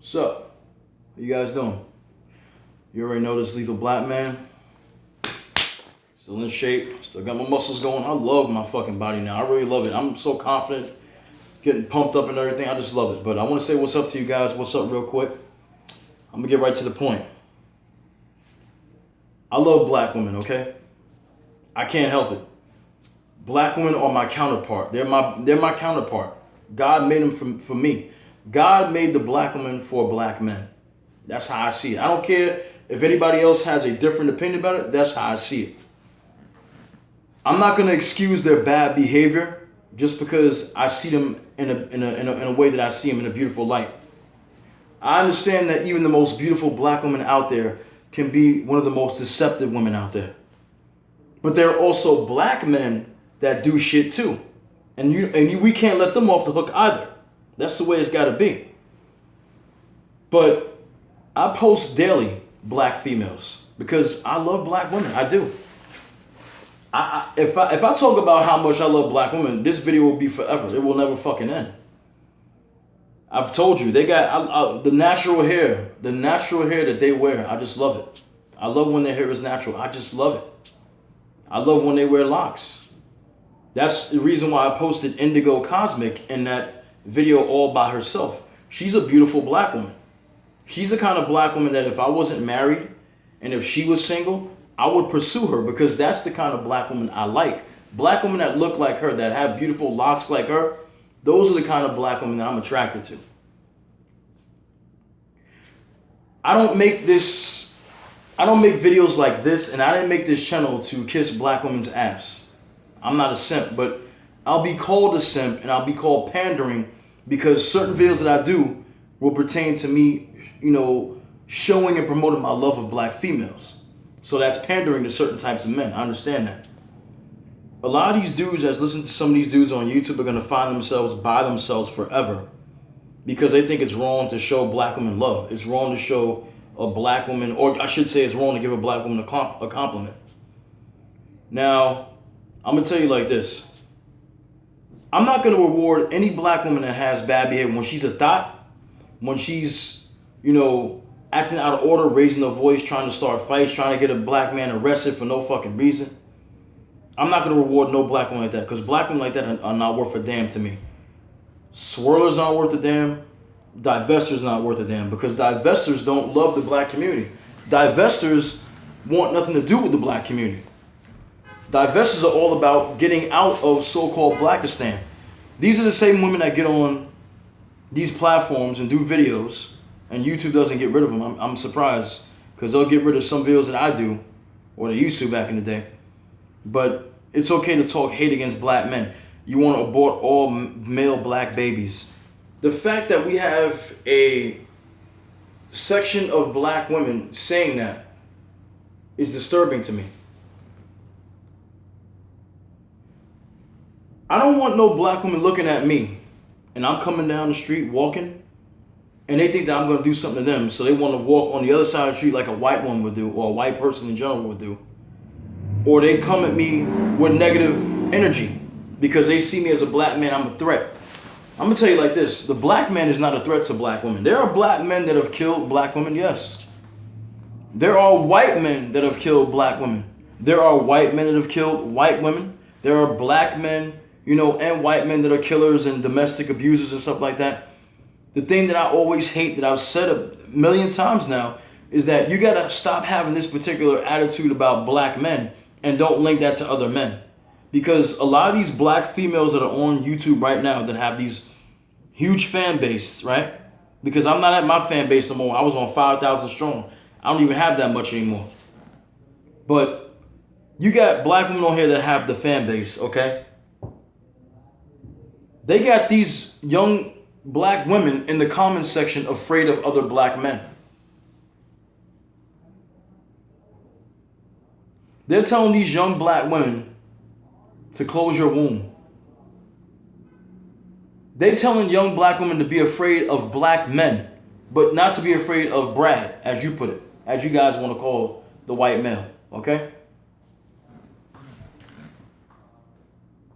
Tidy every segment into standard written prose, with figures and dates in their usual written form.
What's up? How you guys doing? You already know this Lethal Black man. Still in shape. Still got my muscles going. I love my fucking body now. I really love it. I'm so confident. Getting pumped up and everything. I just love it. But I want to say what's up to you guys. What's up real quick. I'm going to get right to the point. I love black women, okay? I can't help it. Black women are my counterpart. They're my counterpart. God made them for me. God made the black woman for black men. That's how I see it. I don't care if anybody else has a different opinion about it. That's how I see it. I'm not going to excuse their bad behavior just because I see them in a way that I see them in a beautiful light. I understand that even the most beautiful black woman out there can be one of the most deceptive women out there. But there are also black men that do shit too. And we can't let them off the hook either. That's the way it's got to be. But I post daily black females because I love black women. I do. If I talk about how much I love black women, this video will be forever. It will never fucking end. I've told you, they got the natural hair that they wear. I just love it. I love when their hair is natural. I just love it. I love when they wear locks. That's the reason why I posted Indigo Cosmic in that video all by herself. She's a beautiful black woman. She's the kind of black woman that if I wasn't married and if she was single, I would pursue her because that's the kind of black woman I like. Black women that look like her, that have beautiful locks like her, those are the kind of black women that I'm attracted to. I don't make videos like this, and I didn't make this channel to kiss black women's ass. I'm not a simp, but I'll be called a simp and I'll be called pandering because certain videos that I do will pertain to me, showing and promoting my love of black females. So that's pandering to certain types of men. I understand that. A lot of these dudes that's listening to some of these dudes on YouTube are going to find themselves by themselves forever because they think it's wrong to show black women love. It's wrong to show a black woman, or I should say it's wrong to give a black woman a compliment. Now, I'm going to tell you like this. I'm not going to reward any black woman that has bad behavior when she's a thought, when she's, acting out of order, raising her voice, trying to start fights, trying to get a black man arrested for no fucking reason. I'm not going to reward no black woman like that because black women like that are not worth a damn to me. Swirlers aren't worth a damn. Divestors not worth a damn because divestors don't love the black community. Divestors want nothing to do with the black community. Divestors are all about getting out of so-called Blackistan. These are the same women that get on these platforms and do videos, and YouTube doesn't get rid of them. I'm surprised because they'll get rid of some videos that I do, or they used to back in the day. But it's okay to talk hate against black men. You want to abort all male black babies. The fact that we have a section of black women saying that is disturbing to me. I don't want no black woman looking at me and I'm coming down the street walking and they think that I'm going to do something to them, so they want to walk on the other side of the street like a white woman would do or a white person in general would do. Or they come at me with negative energy because they see me as a black man, I'm a threat. I'm going to tell you like this. The black man is not a threat to black women. There are black men that have killed black women, yes. There are white men that have killed black women. There are white men that have killed white women. There are black men, and white men that are killers and domestic abusers and stuff like that. The thing that I always hate, that I've said a million times now, is that you got to stop having this particular attitude about black men and don't link that to other men. Because a lot of these black females that are on YouTube right now that have these huge fan base, right? Because I'm not at my fan base no more. I was on 5,000 strong. I don't even have that much anymore. But you got black women on here that have the fan base, okay? They got these young black women in the comment section afraid of other black men. They're telling these young black women to close your womb. They're telling young black women to be afraid of black men, but not to be afraid of Brad, as you put it, as you guys want to call the white male, okay?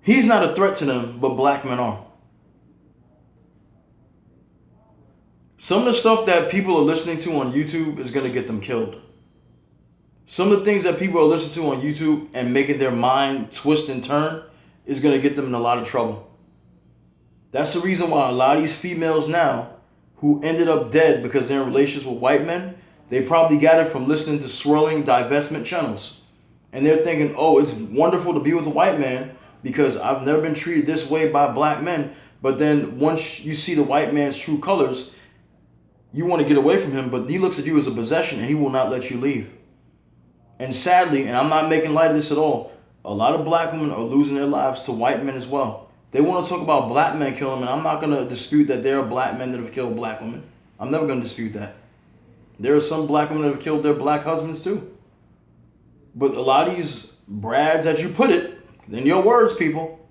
He's not a threat to them, but black men are. Some of the stuff that people are listening to on YouTube is gonna get them killed. Some of the things that people are listening to on YouTube and making their mind twist and turn is gonna get them in a lot of trouble. That's the reason why a lot of these females now who ended up dead because they're in relationships with white men, they probably got it from listening to swirling divestment channels. And they're thinking, oh, it's wonderful to be with a white man because I've never been treated this way by black men. But then once you see the white man's true colors, you want to get away from him, but he looks at you as a possession and he will not let you leave. And sadly, and I'm not making light of this at all, a lot of black women are losing their lives to white men as well. They want to talk about black men killing them, and I'm not going to dispute that there are black men that have killed black women. I'm never going to dispute that. There are some black women that have killed their black husbands too. But a lot of these brads, as you put it, in your words, people,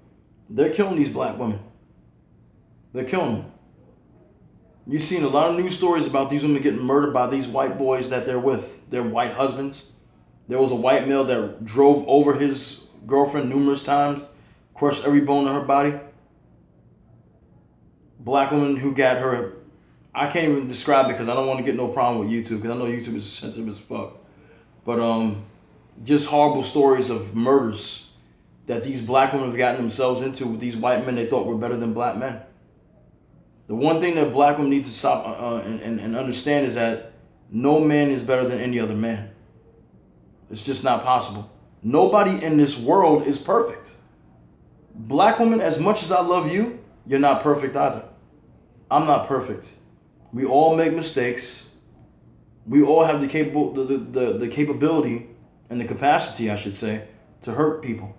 they're killing these black women. They're killing them. You've seen a lot of news stories about these women getting murdered by these white boys that they're with, their white husbands. There was a white male that drove over his girlfriend numerous times, crushed every bone in her body. Black woman who got her, I can't even describe it because I don't want to get no problem with YouTube because I know YouTube is sensitive as fuck. But just horrible stories of murders that these black women have gotten themselves into with these white men they thought were better than black men. The one thing that black women need to stop and understand is that no man is better than any other man. It's just not possible. Nobody in this world is perfect. Black women, as much as I love you, you're not perfect either. I'm not perfect. We all make mistakes. We all have the capability and the capacity, I should say, to hurt people.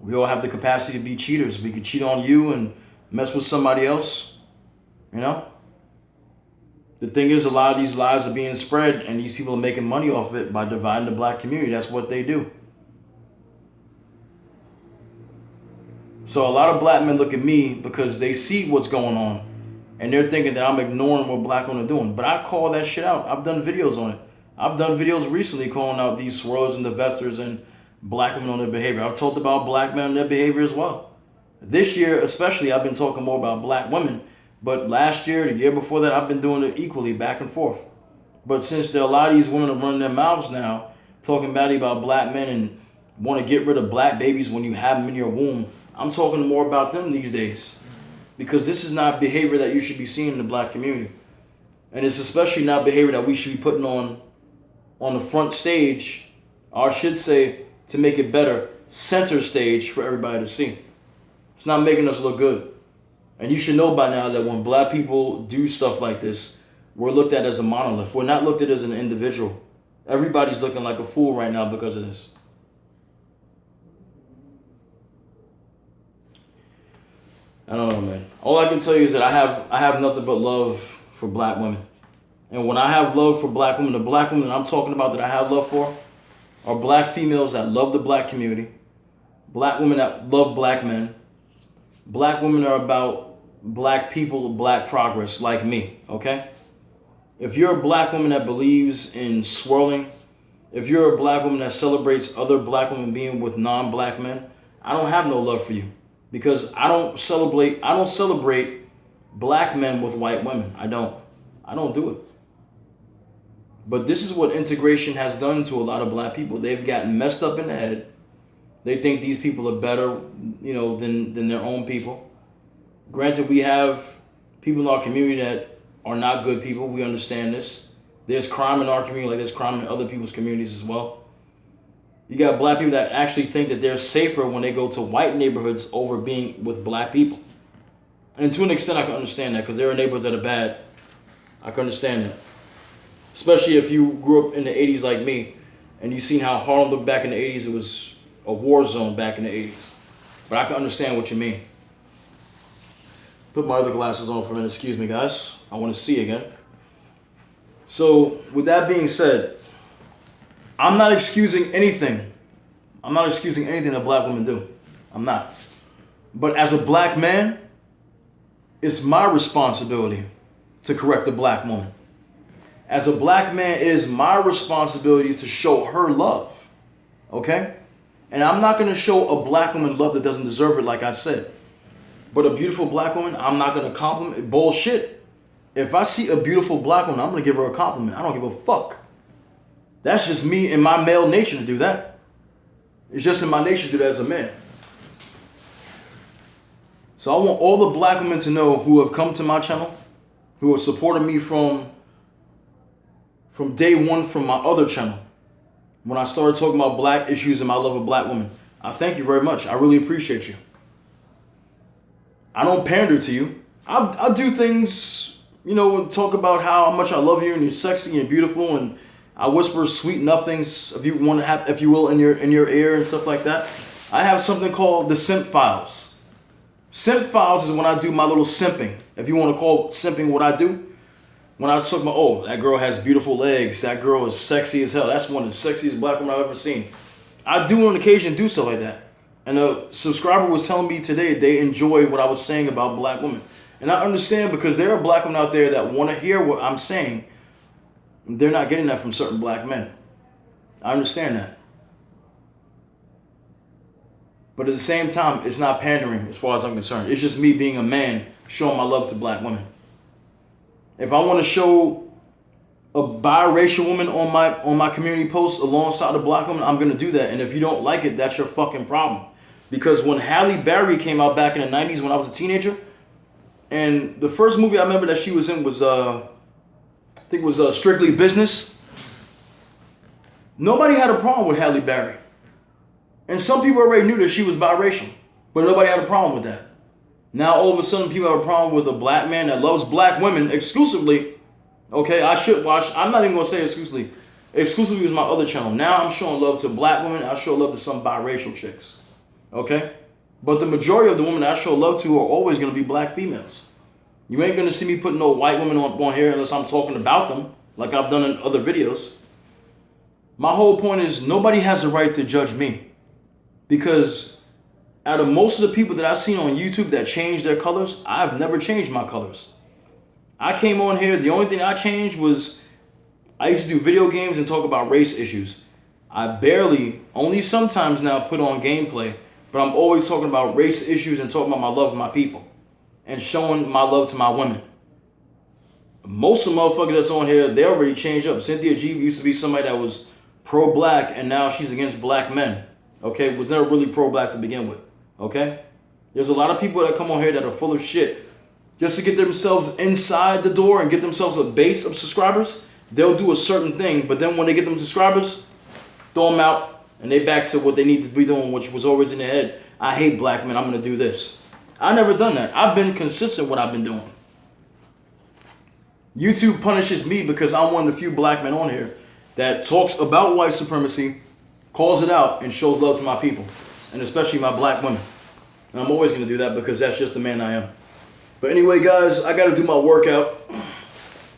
We all have the capacity to be cheaters. We could cheat on you and mess with somebody else, you know? The thing is, a lot of these lies are being spread and these people are making money off of it by dividing the black community. That's what they do. So a lot of black men look at me because they see what's going on and they're thinking that I'm ignoring what black women are doing. But I call that shit out. I've done videos on it. I've done videos recently calling out these swirlers and divestors and black women on their behavior. I've talked about black men and their behavior as well. This year, especially, I've been talking more about black women. But last year, the year before that, I've been doing it equally, back and forth. But since there are a lot of these women are running their mouths now, talking badly about black men and want to get rid of black babies when you have them in your womb, I'm talking more about them these days. Because this is not behavior that you should be seeing in the black community. And it's especially not behavior that we should be putting on the front stage, or I should say, to make it better, center stage for everybody to see. It's not making us look good. And you should know by now that when black people do stuff like this, we're looked at as a monolith. We're not looked at as an individual. Everybody's looking like a fool right now because of this. I don't know, man. All I can tell you is that I have nothing but love for black women. And when I have love for black women, the black women that I'm talking about that I have love for are black females that love the black community, black women that love black men, black women are about black people, black progress, like me, okay? If you're a black woman that believes in swirling, if you're a black woman that celebrates other black women being with non-black men, I don't have no love for you because I don't celebrate black men with white women. I don't do it. But this is what integration has done to a lot of black people. They've gotten messed up in the head. They think these people are better, than their own people. Granted, we have people in our community that are not good people. We understand this. There's crime in our community like there's crime in other people's communities as well. You got black people that actually think that they're safer when they go to white neighborhoods over being with black people. And to an extent, I can understand that because there are neighborhoods that are bad. I can understand that. Especially if you grew up in the 80s like me and you seen how Harlem looked back in the 80s. It was a war zone back in the 80s. But I can understand what you mean. Put my other glasses on for a minute. Excuse me, guys. I want to see again. So, with that being said, I'm not excusing anything. I'm not excusing anything that black women do. I'm not. But as a black man, it's my responsibility to correct the black woman. As a black man, it is my responsibility to show her love. Okay? And I'm not going to show a black woman love that doesn't deserve it, like I said. But a beautiful black woman, I'm not going to compliment. Bullshit. If I see a beautiful black woman, I'm gonna give her a compliment. I don't give a fuck. That's just me and my male nature to do that. It's just in my nature to do that as a man. So I want all the black women to know who have come to my channel, who have supported me from day one from my other channel, when I started talking about black issues and my love of black women. I thank you very much. I really appreciate you. I don't pander to you. I do things, you know, talk about how much I love you and you're sexy and beautiful, and I whisper sweet nothings, if you want to have, if you will, in your ear and stuff like that. I have something called the Simp Files. Simp Files is when I do my little simping. If you want to call simping what I do. When I talk about, oh, that girl has beautiful legs, that girl is sexy as hell, that's one of the sexiest black women I've ever seen. I do on occasion do stuff like that. And a subscriber was telling me today they enjoy what I was saying about black women. And I understand, because there are black women out there that want to hear what I'm saying. They're not getting that from certain black men. I understand that. But at the same time, it's not pandering as far as I'm concerned. It's just me being a man showing my love to black women. If I want to show a biracial woman on my community post alongside a black woman, I'm going to do that. And if you don't like it, that's your fucking problem. Because when Halle Berry came out back in the 90s when I was a teenager, and the first movie I remember that she was in was, I think it was Strictly Business. Nobody had a problem with Halle Berry. And some people already knew that she was biracial, but nobody had a problem with that. Now all of a sudden people have a problem with a black man that loves black women exclusively. Okay, I'm not even going to say exclusively. Exclusively was my other channel. Now I'm showing love to black women. I show love to some biracial chicks. Okay? But the majority of the women I show love to are always going to be black females. You ain't going to see me putting no white women on here unless I'm talking about them, like I've done in other videos. My whole point is nobody has a right to judge me. Because out of most of the people that I've seen on YouTube that changed their colors, I've never changed my colors. I came on here, the only thing I changed was I used to do video games and talk about race issues. I barely, only sometimes now, put on gameplay, but I'm always talking about race issues and talking about my love of my people and showing my love to my women. Most of the motherfuckers that's on here, they already changed up. Cynthia G used to be somebody that was pro-black, and now she's against black men. Okay, was never really pro-black to begin with. Okay, there's a lot of people that come on here that are full of shit just to get themselves inside the door and get themselves a base of subscribers. They'll do a certain thing, but then when they get them subscribers, throw them out and they back to what they need to be doing, which was always in their head. I hate black men, I'm gonna do this. I never done that. I've been consistent what I've been doing. YouTube punishes me because I'm one of the few black men on here that talks about white supremacy, calls it out, and shows love to my people, and especially my black women. And I'm always going to do that because that's just the man I am. But anyway, guys, I got to do my workout.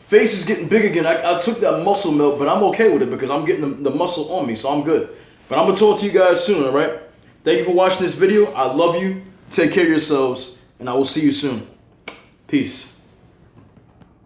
Face is getting big again. I took that muscle milk, but I'm okay with it because I'm getting the muscle on me, so I'm good. But I'm going to talk to you guys soon, all right? Thank you for watching this video. I love you. Take care of yourselves, and I will see you soon. Peace.